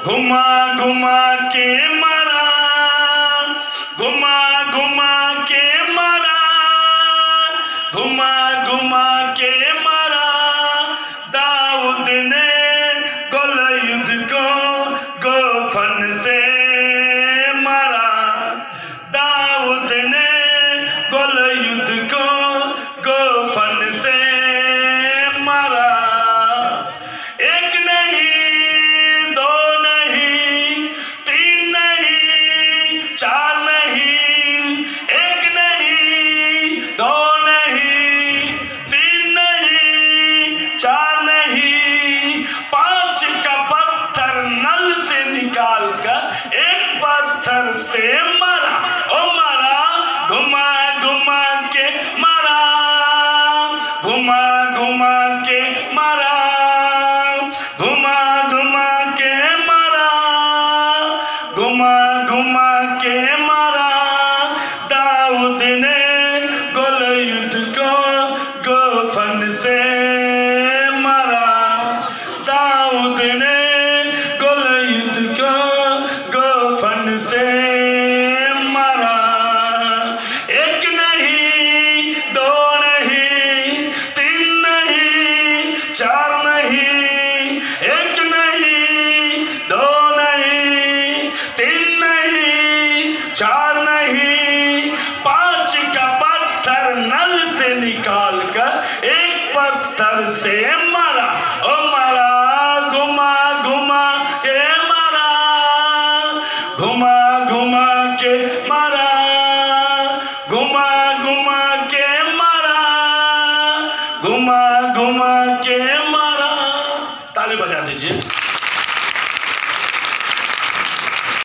घुमा घुमा के मारा, घुमा घुमा के मारा, घुमा घुमा के मारा। दाऊद ने गोलियत को गोफन से मारा, दाऊद ने गोलियत को गोफन से मारा। एक नहीं, दो नहीं, तीन नहीं, चार नहीं, एक नहीं, दो नहीं, तीन नहीं, चार नहीं, पांच का पत्थर नल से निकाल कर एक पत्थर से मारा। ओ मारा, घुमा घुमा के मारा, घुमा घुमा के मारा, घुमा घुमा के मारा, घुमा घुमा के मारा। दाऊद ने गोलियत को गोफन से मारा, दाऊद ने गोलियत को गोफन से मारा। एक नहीं, दो नहीं, तीन नहीं, चार नहीं, एक नहीं, दो नहीं, तीन नहीं, चार नहीं, पांच का पत्थर नल से निकाल कर एक पत्थर से मारा। ओ मारा, घुमा घुमा के मारा, घुमा घुमा के मारा, घुमा घुमा के मारा, घुमा घुमा के मारा। ताली बजा दीजिए।